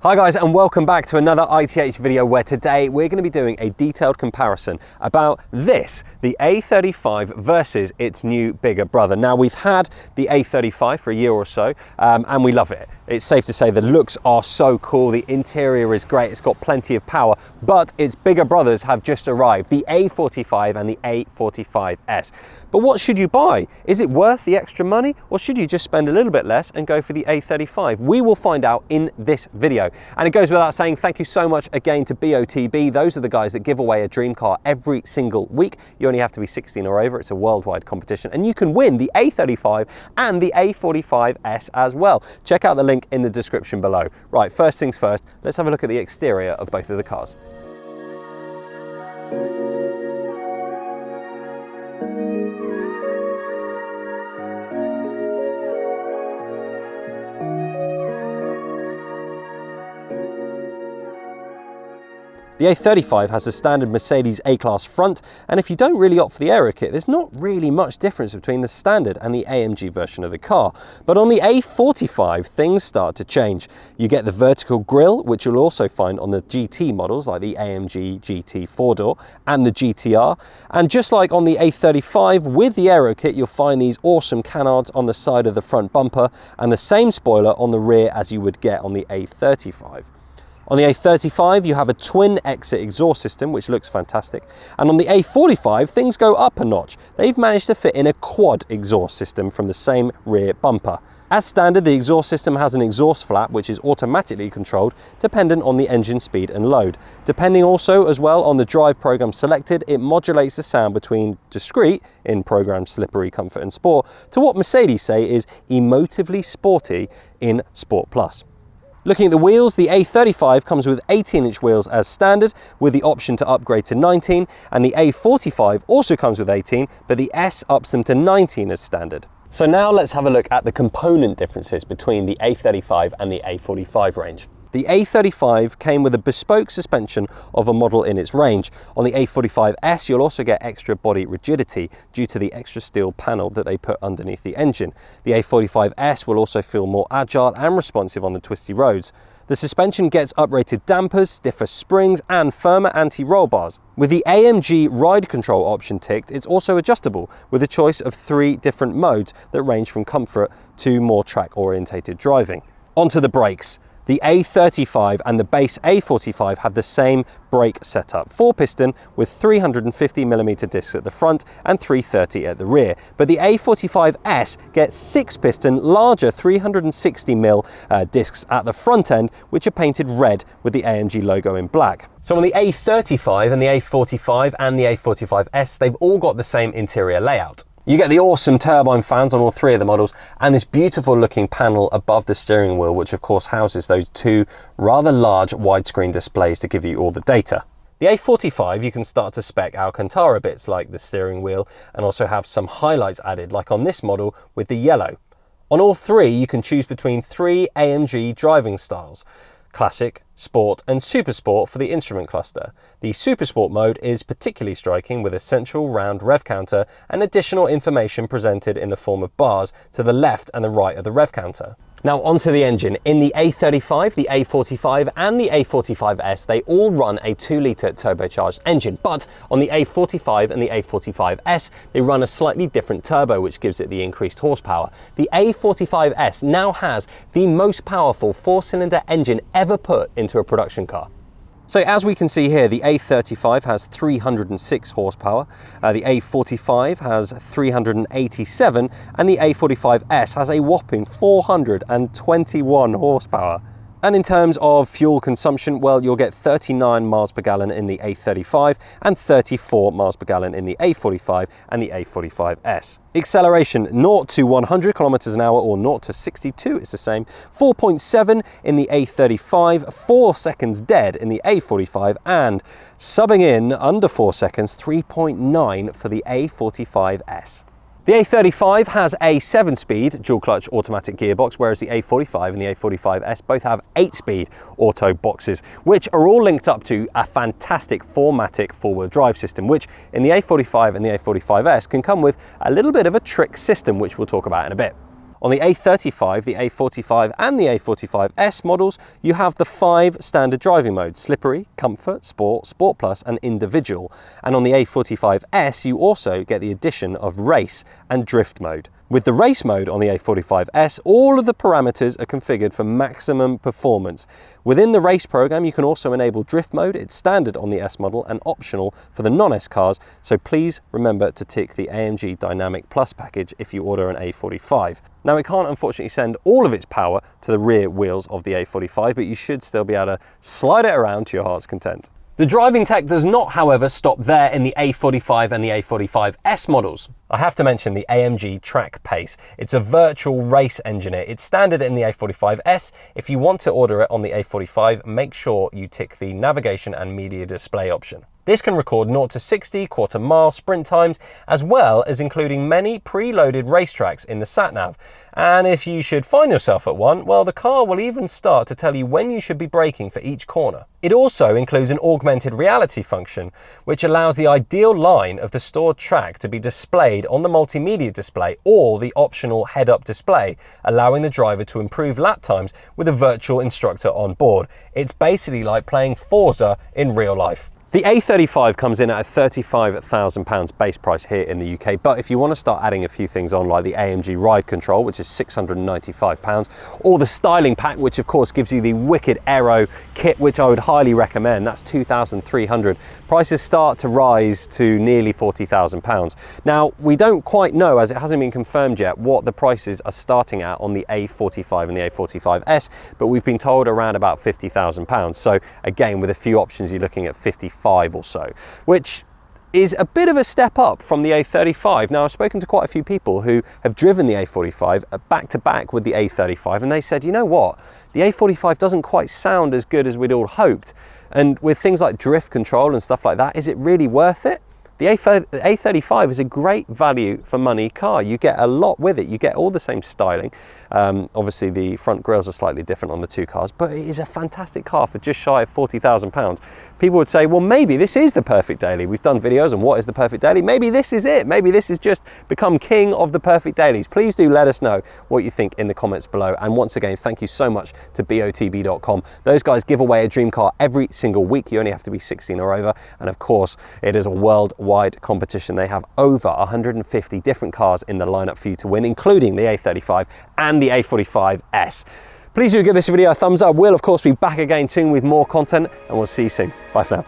Hi guys, and welcome back to another ITH video where today we're going to be doing a detailed comparison about this, the A35 versus its new bigger brother. Now we've had the A35 for a year or so and we love it. It's safe to say the looks are so cool, the interior is great, it's got plenty of power, but its bigger brothers have just arrived, the A45 and the A45s. But what should you buy? Is it worth the extra money, or should you just spend a little bit less and go for the A35? We will find out in this video. And it goes without saying, thank you so much again to BOTB. Those are the guys that give away a dream car every single week. You only have to be 16 or over. It's a worldwide competition, and you can win the A35 and the A45s as well. Check out the link in the description below. Right, first things first, let's have a look at the exterior of both of the cars. The A35 has a standard Mercedes A-Class front, and if you don't really opt for the aero kit, there's not really much difference between the standard and the AMG version of the car. But on the A45, things start to change. You get the vertical grille, which you'll also find on the GT models like the AMG GT 4-door and the GTR. And just like on the A35, with the aero kit, you'll find these awesome canards on the side of the front bumper and the same spoiler on the rear as you would get on the A35. On the A35, you have a twin exit exhaust system, which looks fantastic. And on the A45, things go up a notch. They've managed to fit in a quad exhaust system from the same rear bumper. As standard, the exhaust system has an exhaust flap, which is automatically controlled, dependent on the engine speed and load. Depending also as well on the drive program selected, it modulates the sound between discreet, in program slippery, comfort and sport, to what Mercedes say is emotively sporty in Sport Plus. Looking at the wheels, the A35 comes with 18-inch wheels as standard, with the option to upgrade to 19, and the A45 also comes with 18, but the S ups them to 19 as standard. So now let's have a look at the component differences between the A35 and the A45 range. The A35 came with a bespoke suspension of a model in its range. On the A45S, you'll also get extra body rigidity due to the extra steel panel that they put underneath the engine. The A45S will also feel more agile and responsive on the twisty roads. The suspension gets uprated dampers, stiffer springs and firmer anti-roll bars. With the AMG ride control option ticked, it's also adjustable with a choice of 3 different modes that range from comfort to more track-orientated driving. Onto the brakes. The A35 and the base A45 have the same brake setup, 4-piston with 350mm discs at the front and 330 at the rear. But the A45S gets 6-piston, larger 360mm discs at the front end, which are painted red with the AMG logo in black. So on the A35 and the A45 and the A45S, they've all got the same interior layout. You get the awesome turbine fans on all 3 of the models and this beautiful looking panel above the steering wheel, which of course houses those 2 rather large widescreen displays to give you all the data. The A45, you can start to spec Alcantara bits like the steering wheel and also have some highlights added like on this model with the yellow. On all 3, you can choose between 3 AMG driving styles: Classic, Sport and Super Sport for the instrument cluster. The Super Sport mode is particularly striking with a central round rev counter and additional information presented in the form of bars to the left and the right of the rev counter. Now onto the engine. In the A35, the A45 and the A45S, they all run a 2-litre turbocharged engine, but on the A45 and the A45S, they run a slightly different turbo, which gives it the increased horsepower. The A45S now has the most powerful 4-cylinder engine ever put into a production car. So as we can see here, the A35 has 306 horsepower, the A45 has 387, and the A45S has a whopping 421 horsepower. And in terms of fuel consumption, well, you'll get 39 miles per gallon in the A35 and 34 miles per gallon in the A45 and the A45S. Acceleration 0 to 100 kilometers an hour or 0 to 62 is the same. 4.7 in the A35, 4 seconds dead in the A45, and subbing in under 4 seconds, 3.9 for the A45S. The A35 has a 7-speed dual-clutch automatic gearbox, whereas the A45 and the A45S both have 8-speed auto boxes, which are all linked up to a fantastic 4MATIC four-wheel drive system, which in the A45 and the A45S can come with a little bit of a trick system, which we'll talk about in a bit. On the A35, the A45 and the A45s models, you have the 5 standard driving modes: slippery, comfort, sport, sport plus and individual. And on the A45s, you also get the addition of race and drift mode. With the race mode on the A45s, all of the parameters are configured for maximum performance. Within the race program, you can also enable drift mode. It's standard on the S model and optional for the non-S cars, so please remember to tick the AMG Dynamic Plus package if you order an A45. Now, it can't unfortunately send all of its power to the rear wheels of the A45, but you should still be able to slide it around to your heart's content. The driving tech does not, however, stop there in the A45 and the A45s models. I have to mention the AMG Trac Pace. It's a virtual race engineer. It's standard in the A45s. If you want to order it on the A45, make sure you tick the navigation and media display option. This can record 0 to 60 quarter-mile sprint times, as well as including many preloaded racetracks in the sat-nav. And if you should find yourself at one, well, the car will even start to tell you when you should be braking for each corner. It also includes an augmented reality function, which allows the ideal line of the stored track to be displayed on the multimedia display or the optional head-up display, allowing the driver to improve lap times with a virtual instructor on board. It's basically like playing Forza in real life. The A35 comes in at a £35,000 base price here in the UK, but if you want to start adding a few things on, like the AMG Ride Control, which is £695, or the styling pack, which of course gives you the wicked aero kit, which I would highly recommend, that's £2,300. Prices start to rise to nearly £40,000. Now, we don't quite know, as it hasn't been confirmed yet, what the prices are starting at on the A45 and the A45s, but we've been told around about £50,000. So again, with a few options, you're looking at 55 or so, which is a bit of a step up from the A35. Now, I've spoken to quite a few people who have driven the A45 back to back with the A35, and they said, you know what, the A45 doesn't quite sound as good as we'd all hoped. And with things like drift control and stuff like that, is it really worth it? The A35 is a great value for money car. You get a lot with it. You get all the same styling. Obviously, the front grills are slightly different on the two cars, but it is a fantastic car for just shy of £40,000. People would say, well, maybe this is the perfect daily. We've done videos on what is the perfect daily. Maybe this is it. Maybe this has just become king of the perfect dailies. Please do let us know what you think in the comments below. And once again, thank you so much to botb.com. Those guys give away a dream car every single week. You only have to be 16 or over. And of course, it is a worldwide competition. They have over 150 different cars in the lineup for you to win, including the A35 and the A45s. Please do give this video a thumbs up. We'll of course be back again soon with more content, and we'll see you soon. Bye for now.